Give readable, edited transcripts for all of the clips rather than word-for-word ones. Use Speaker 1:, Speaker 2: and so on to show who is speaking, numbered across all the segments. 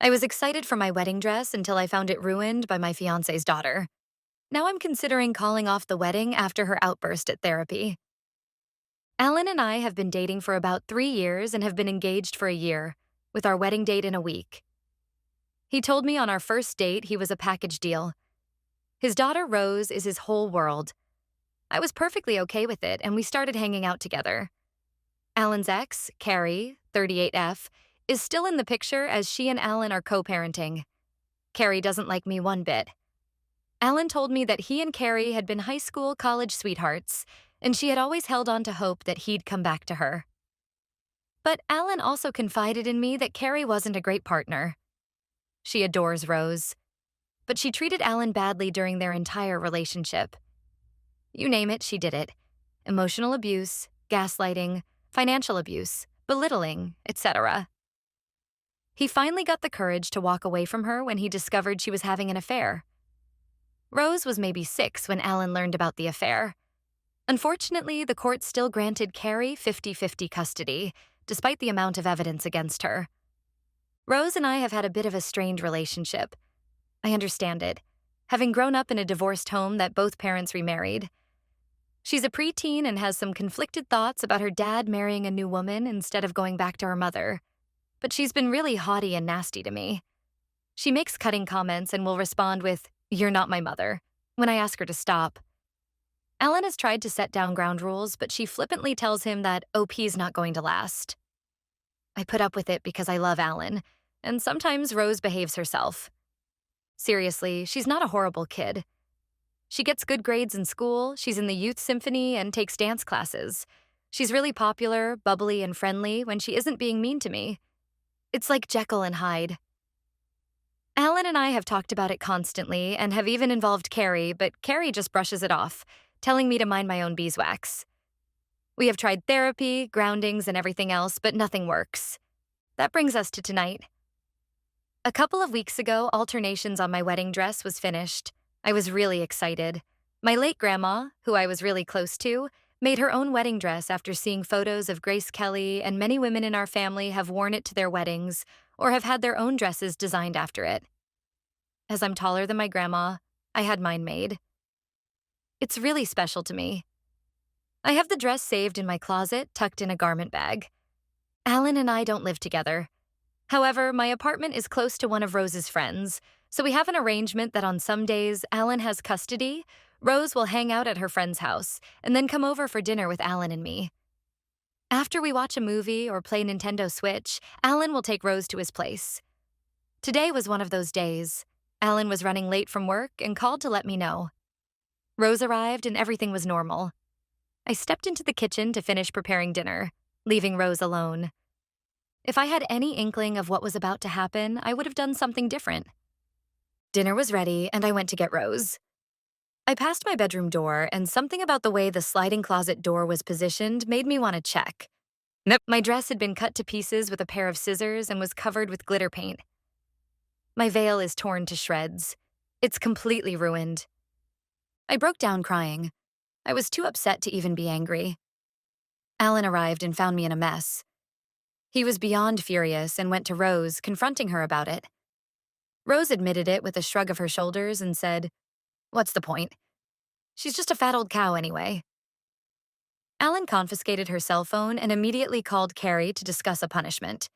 Speaker 1: I was excited for my wedding dress until I found it ruined by my fiance's daughter. Now I'm considering calling off the wedding after her outburst at therapy. Alan and I have been dating for about 3 years and have been engaged for a year, with our wedding date in a week. He told me on our first date he was a package deal. His daughter Rose is his whole world. I was perfectly okay with it, and we started hanging out together. Alan's ex, Carrie, 38F, is still in the picture as she and Alan are co-parenting. Carrie doesn't like me one bit. Alan told me that he and Carrie had been high school, college sweethearts, and she had always held on to hope that he'd come back to her. But Alan also confided in me that Carrie wasn't a great partner. She adores Rose, but she treated Alan badly during their entire relationship. You name it, she did it. Emotional abuse, gaslighting, financial abuse, belittling, etc. He finally got the courage to walk away from her when he discovered she was having an affair. Rose was maybe 6 when Alan learned about the affair. Unfortunately, the court still granted Carrie 50-50 custody, despite the amount of evidence against her. Rose and I have had a bit of a strained relationship. I understand it, having grown up in a divorced home that both parents remarried. She's a preteen and has some conflicted thoughts about her dad marrying a new woman instead of going back to her mother. But she's been really haughty and nasty to me. She makes cutting comments and will respond with, "You're not my mother," when I ask her to stop. Alan has tried to set down ground rules, but she flippantly tells him that OP's not going to last. I put up with it because I love Alan, and sometimes Rose behaves herself. Seriously, she's not a horrible kid. She gets good grades in school, she's in the youth symphony, and takes dance classes. She's really popular, bubbly, and friendly when she isn't being mean to me. It's like Jekyll and Hyde. Alan and I have talked about it constantly and have even involved Carrie, but Carrie just brushes it off, telling me to mind my own beeswax. We have tried therapy, groundings, and everything else, but nothing works. That brings us to tonight. A couple of weeks ago, alternations on my wedding dress was finished. I was really excited. My late grandma, who I was really close to, made her own wedding dress after seeing photos of Grace Kelly, and many women in our family have worn it to their weddings or have had their own dresses designed after it. As I'm taller than my grandma, I had mine made. It's really special to me. I have the dress saved in my closet, tucked in a garment bag. Alan and I don't live together. However, my apartment is close to one of Rose's friends, so we have an arrangement that on some days Alan has custody, Rose will hang out at her friend's house, and then come over for dinner with Alan and me. After we watch a movie or play Nintendo Switch, Alan will take Rose to his place. Today was one of those days. Alan was running late from work and called to let me know. Rose arrived and everything was normal. I stepped into the kitchen to finish preparing dinner, leaving Rose alone. If I had any inkling of what was about to happen, I would have done something different. Dinner was ready, and I went to get Rose. I passed my bedroom door, and something about the way the sliding closet door was positioned made me want to check. Nope. My dress had been cut to pieces with a pair of scissors and was covered with glitter paint. My veil is torn to shreds. It's completely ruined. I broke down crying. I was too upset to even be angry. Alan arrived and found me in a mess. He was beyond furious and went to Rose, confronting her about it. Rose admitted it with a shrug of her shoulders and said, "What's the point? She's just a fat old cow anyway." Alan confiscated her cell phone and immediately called Carrie to discuss a punishment.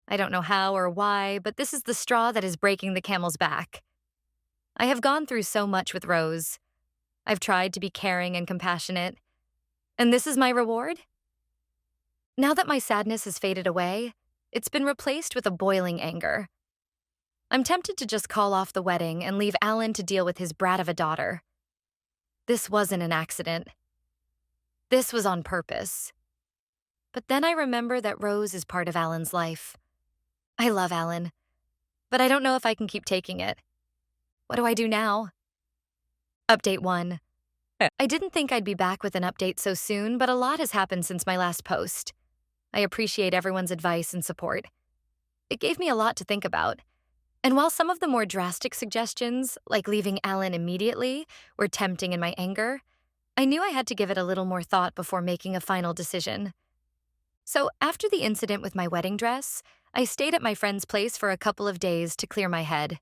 Speaker 1: I don't know how or why, but this is the straw that is breaking the camel's back. I have gone through so much with Rose. I've tried to be caring and compassionate. And this is my reward? Now that my sadness has faded away, it's been replaced with a boiling anger. I'm tempted to just call off the wedding and leave Alan to deal with his brat of a daughter. This wasn't an accident. This was on purpose. But then I remember that Rose is part of Alan's life. I love Alan, but I don't know if I can keep taking it. What do I do now? Update 1. I didn't think I'd be back with an update so soon, but a lot has happened since my last post. I appreciate everyone's advice and support. It gave me a lot to think about. And while some of the more drastic suggestions, like leaving Alan immediately, were tempting in my anger, I knew I had to give it a little more thought before making a final decision. So after the incident with my wedding dress, I stayed at my friend's place for a couple of days to clear my head.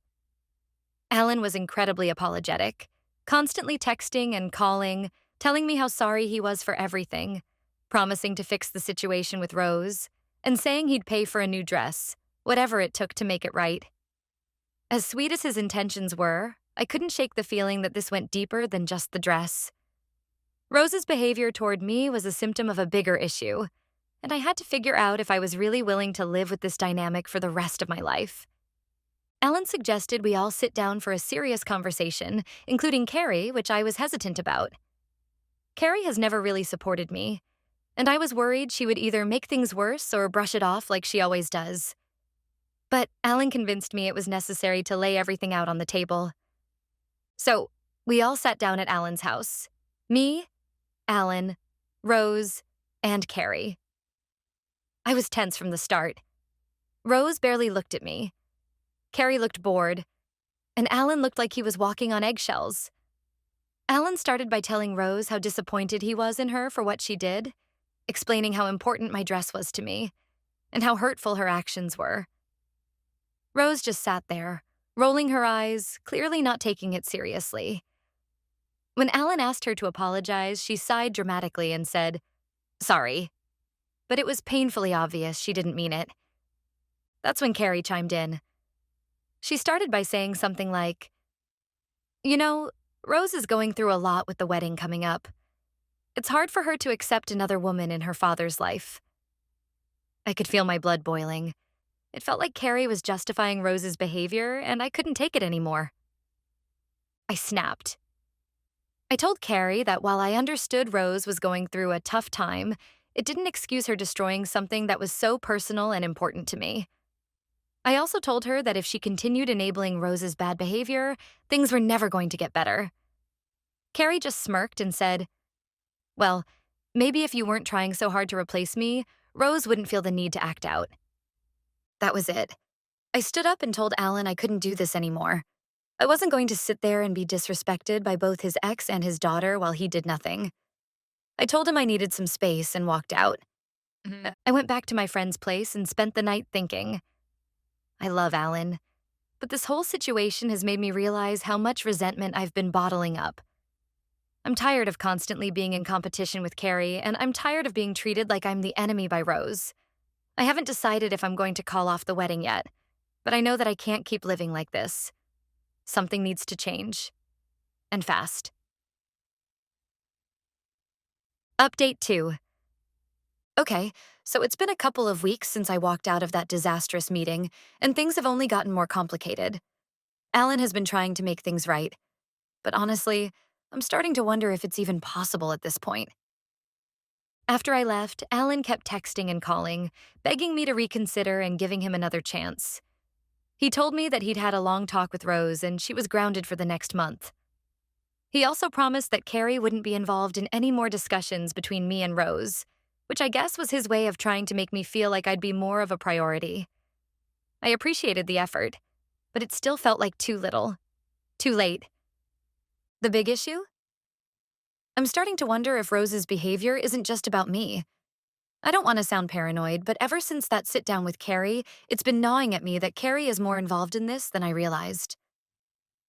Speaker 1: Alan was incredibly apologetic, constantly texting and calling, telling me how sorry he was for everything, promising to fix the situation with Rose, and saying he'd pay for a new dress, whatever it took to make it right. As sweet as his intentions were, I couldn't shake the feeling that this went deeper than just the dress. Rose's behavior toward me was a symptom of a bigger issue, and I had to figure out if I was really willing to live with this dynamic for the rest of my life. Ellen suggested we all sit down for a serious conversation, including Carrie, which I was hesitant about. Carrie has never really supported me, and I was worried she would either make things worse or brush it off like she always does. But Alan convinced me it was necessary to lay everything out on the table. So, we all sat down at Alan's house. Me, Alan, Rose, and Carrie. I was tense from the start. Rose barely looked at me. Carrie looked bored, and Alan looked like he was walking on eggshells. Alan started by telling Rose how disappointed he was in her for what she did, explaining how important my dress was to me, and how hurtful her actions were. Rose just sat there, rolling her eyes, clearly not taking it seriously. When Alan asked her to apologize, she sighed dramatically and said, "Sorry." But it was painfully obvious she didn't mean it. That's when Carrie chimed in. She started by saying something like, "You know, Rose is going through a lot with the wedding coming up. It's hard for her to accept another woman in her father's life." I could feel my blood boiling. It felt like Carrie was justifying Rose's behavior, and I couldn't take it anymore. I snapped. I told Carrie that while I understood Rose was going through a tough time, it didn't excuse her destroying something that was so personal and important to me. I also told her that if she continued enabling Rose's bad behavior, things were never going to get better. Carrie just smirked and said, "Well, maybe if you weren't trying so hard to replace me, Rose wouldn't feel the need to act out." That was it. I stood up and told Alan I couldn't do this anymore. I wasn't going to sit there and be disrespected by both his ex and his daughter while he did nothing. I told him I needed some space and walked out. I went back to my friend's place and spent the night thinking. I love Alan, but this whole situation has made me realize how much resentment I've been bottling up. I'm tired of constantly being in competition with Carrie, and I'm tired of being treated like I'm the enemy by Rose. I haven't decided if I'm going to call off the wedding yet, but I know that I can't keep living like this. Something needs to change. And fast. Update 2. Okay, so it's been a couple of weeks since I walked out of that disastrous meeting, and things have only gotten more complicated. Alan has been trying to make things right, but honestly, I'm starting to wonder if it's even possible at this point. After I left, Alan kept texting and calling, begging me to reconsider and giving him another chance. He told me that he'd had a long talk with Rose and she was grounded for the next month. He also promised that Carrie wouldn't be involved in any more discussions between me and Rose, which I guess was his way of trying to make me feel like I'd be more of a priority. I appreciated the effort, but it still felt like too little. Too late. The big issue? I'm starting to wonder if Rose's behavior isn't just about me. I don't want to sound paranoid, but ever since that sit-down with Carrie, it's been gnawing at me that Carrie is more involved in this than I realized.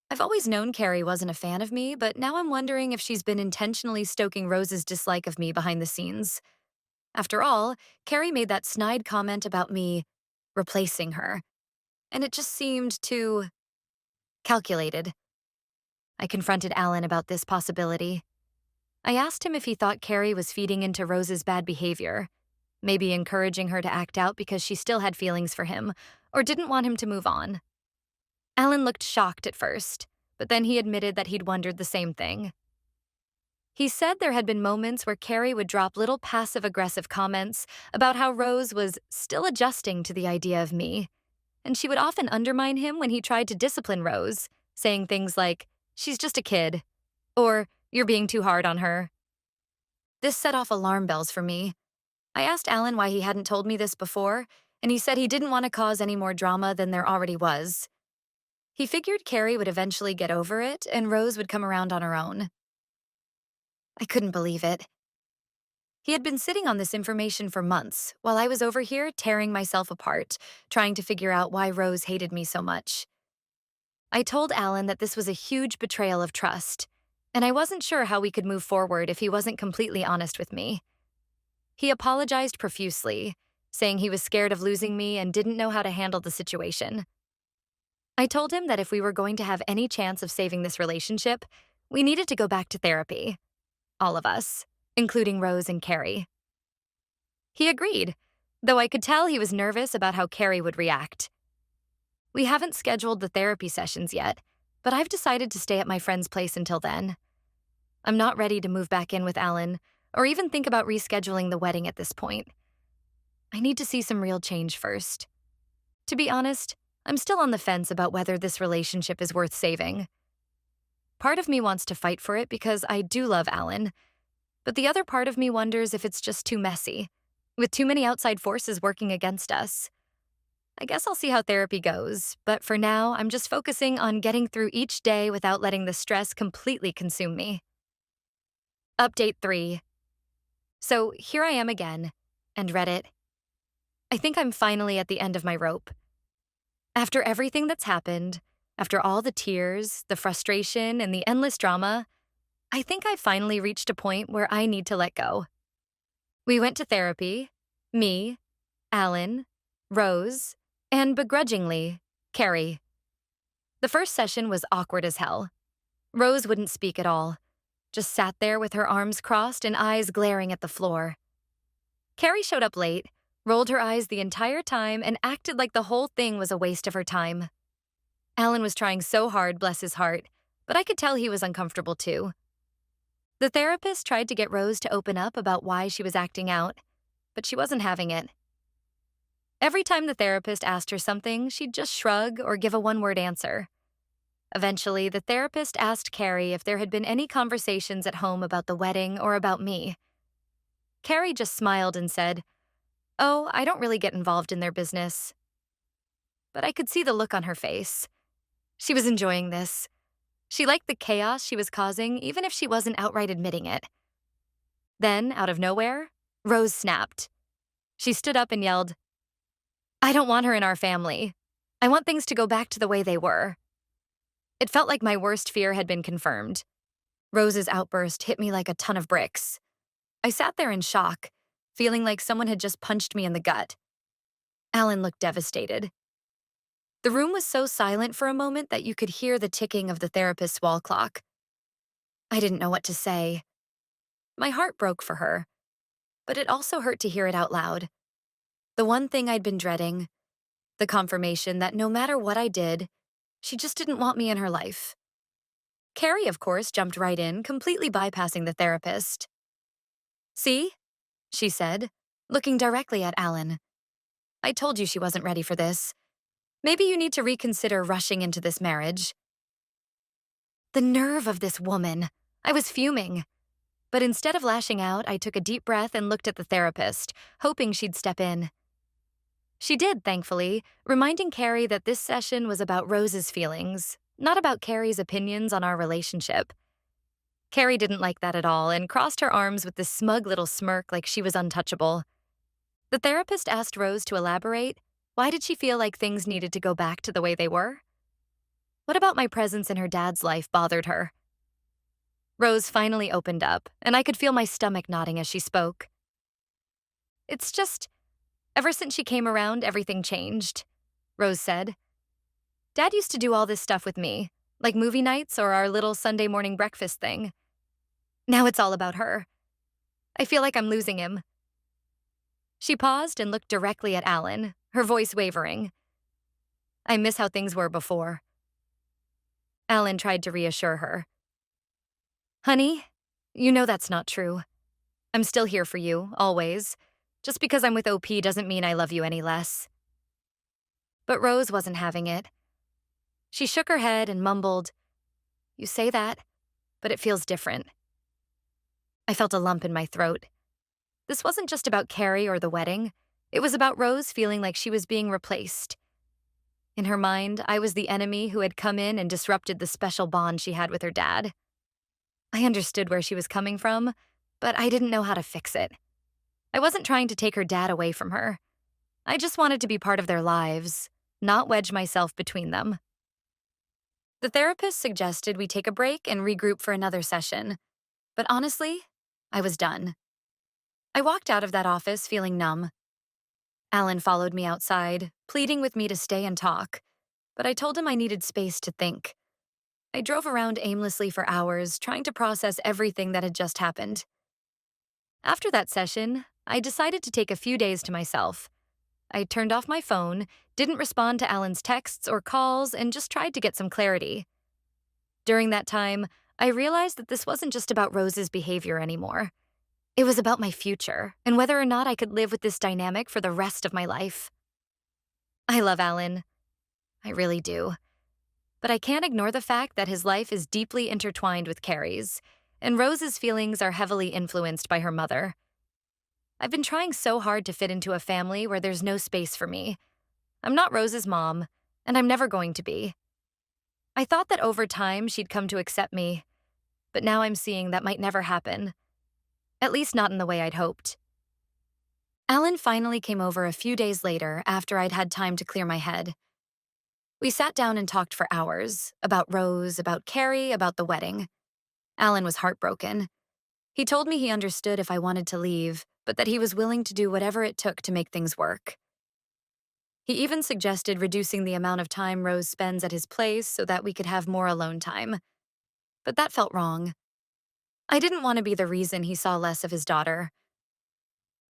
Speaker 1: I've always known Carrie wasn't a fan of me, but now I'm wondering if she's been intentionally stoking Rose's dislike of me behind the scenes. After all, Carrie made that snide comment about me replacing her, and it just seemed too calculated. I confronted Alan about this possibility. I asked him if he thought Carrie was feeding into Rose's bad behavior, maybe encouraging her to act out because she still had feelings for him, or didn't want him to move on. Alan looked shocked at first, but then he admitted that he'd wondered the same thing. He said there had been moments where Carrie would drop little passive-aggressive comments about how Rose was still adjusting to the idea of me, and she would often undermine him when he tried to discipline Rose, saying things like, "She's just a kid," or "You're being too hard on her." This set off alarm bells for me. I asked Alan why he hadn't told me this before, and he said he didn't want to cause any more drama than there already was. He figured Carrie would eventually get over it and Rose would come around on her own. I couldn't believe it. He had been sitting on this information for months, while I was over here tearing myself apart, trying to figure out why Rose hated me so much. I told Alan that this was a huge betrayal of trust, and I wasn't sure how we could move forward if he wasn't completely honest with me. He apologized profusely, saying he was scared of losing me and didn't know how to handle the situation. I told him that if we were going to have any chance of saving this relationship, we needed to go back to therapy. All of us, including Rose and Carrie. He agreed, though I could tell he was nervous about how Carrie would react. We haven't scheduled the therapy sessions yet, but I've decided to stay at my friend's place until then. I'm not ready to move back in with Alan, or even think about rescheduling the wedding at this point. I need to see some real change first. To be honest, I'm still on the fence about whether this relationship is worth saving. Part of me wants to fight for it because I do love Alan, but the other part of me wonders if it's just too messy, with too many outside forces working against us. I guess I'll see how therapy goes, but for now, I'm just focusing on getting through each day without letting the stress completely consume me. Update 3. So here I am again, and Reddit. I think I'm finally at the end of my rope. After everything that's happened, after all the tears, the frustration, and the endless drama, I think I've finally reached a point where I need to let go. We went to therapy, me, Alan, Rose, and begrudgingly, Carrie. The first session was awkward as hell. Rose wouldn't speak at all, just sat there with her arms crossed and eyes glaring at the floor. Carrie showed up late, rolled her eyes the entire time, and acted like the whole thing was a waste of her time. Alan was trying so hard, bless his heart, but I could tell he was uncomfortable too. The therapist tried to get Rose to open up about why she was acting out, but she wasn't having it. Every time the therapist asked her something, she'd just shrug or give a one-word answer. Eventually, the therapist asked Carrie if there had been any conversations at home about the wedding or about me. Carrie just smiled and said, "Oh, I don't really get involved in their business." But I could see the look on her face. She was enjoying this. She liked the chaos she was causing, even if she wasn't outright admitting it. Then, out of nowhere, Rose snapped. She stood up and yelled, "I don't want her in our family. I want things to go back to the way they were." It felt like my worst fear had been confirmed. Rose's outburst hit me like a ton of bricks. I sat there in shock, feeling like someone had just punched me in the gut. Alan looked devastated. The room was so silent for a moment that you could hear the ticking of the therapist's wall clock. I didn't know what to say. My heart broke for her, but it also hurt to hear it out loud. The one thing I'd been dreading, the confirmation that no matter what I did, she just didn't want me in her life. Carrie, of course, jumped right in, completely bypassing the therapist. "See?" she said, looking directly at Alan. "I told you she wasn't ready for this. Maybe you need to reconsider rushing into this marriage." The nerve of this woman. I was fuming. But instead of lashing out, I took a deep breath and looked at the therapist, hoping she'd step in. She did, thankfully, reminding Carrie that this session was about Rose's feelings, not about Carrie's opinions on our relationship. Carrie didn't like that at all and crossed her arms with this smug little smirk like she was untouchable. The therapist asked Rose to elaborate. Why did she feel like things needed to go back to the way they were? What about my presence in her dad's life bothered her? Rose finally opened up, and I could feel my stomach knotting as she spoke. "It's just, ever since she came around, everything changed," Rose said. "Dad used to do all this stuff with me, like movie nights or our little Sunday morning breakfast thing. Now it's all about her. I feel like I'm losing him." She paused and looked directly at Alan, her voice wavering. "I miss how things were before." Alan tried to reassure her. "Honey, you know that's not true. I'm still here for you, always. Just because I'm with OP doesn't mean I love you any less." But Rose wasn't having it. She shook her head and mumbled, "You say that, but it feels different." I felt a lump in my throat. This wasn't just about Carrie or the wedding. It was about Rose feeling like she was being replaced. In her mind, I was the enemy who had come in and disrupted the special bond she had with her dad. I understood where she was coming from, but I didn't know how to fix it. I wasn't trying to take her dad away from her. I just wanted to be part of their lives, not wedge myself between them. The therapist suggested we take a break and regroup for another session, but honestly, I was done. I walked out of that office feeling numb. Alan followed me outside, pleading with me to stay and talk, but I told him I needed space to think. I drove around aimlessly for hours, trying to process everything that had just happened. After that session, I decided to take a few days to myself. I turned off my phone, didn't respond to Alan's texts or calls, and just tried to get some clarity. During that time, I realized that this wasn't just about Rose's behavior anymore. It was about my future and whether or not I could live with this dynamic for the rest of my life. I love Alan. I really do. But I can't ignore the fact that his life is deeply intertwined with Carrie's, and Rose's feelings are heavily influenced by her mother. I've been trying so hard to fit into a family where there's no space for me. I'm not Rose's mom, and I'm never going to be. I thought that over time she'd come to accept me, but now I'm seeing that might never happen. At least not in the way I'd hoped. Alan finally came over a few days later after I'd had time to clear my head. We sat down and talked for hours, about Rose, about Carrie, about the wedding. Alan was heartbroken. He told me he understood if I wanted to leave, but that he was willing to do whatever it took to make things work. He even suggested reducing the amount of time Rose spends at his place so that we could have more alone time. But that felt wrong. I didn't want to be the reason he saw less of his daughter.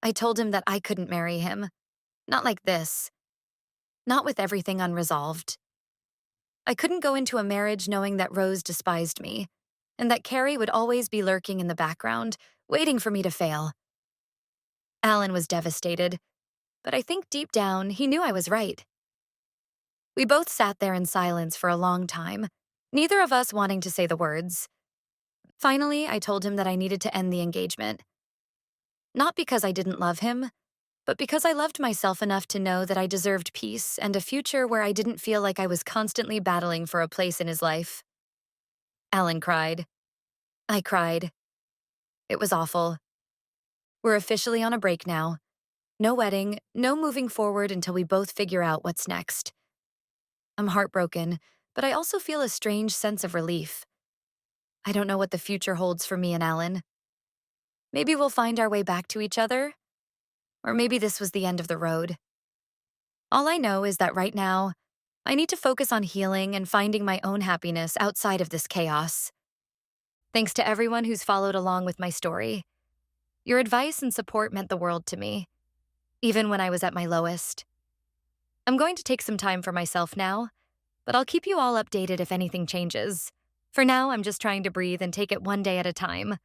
Speaker 1: I told him that I couldn't marry him. Not like this. Not with everything unresolved. I couldn't go into a marriage knowing that Rose despised me, and that Carrie would always be lurking in the background, waiting for me to fail. Alan was devastated, but I think deep down he knew I was right. We both sat there in silence for a long time, neither of us wanting to say the words. Finally, I told him that I needed to end the engagement. Not because I didn't love him, but because I loved myself enough to know that I deserved peace and a future where I didn't feel like I was constantly battling for a place in his life. Alan cried. I cried. It was awful. We're officially on a break now. No wedding, no moving forward until we both figure out what's next. I'm heartbroken, but I also feel a strange sense of relief. I don't know what the future holds for me and Alan. Maybe we'll find our way back to each other, or maybe this was the end of the road. All I know is that right now, I need to focus on healing and finding my own happiness outside of this chaos. Thanks to everyone who's followed along with my story. Your advice and support meant the world to me, even when I was at my lowest. I'm going to take some time for myself now, but I'll keep you all updated if anything changes. For now, I'm just trying to breathe and take it one day at a time.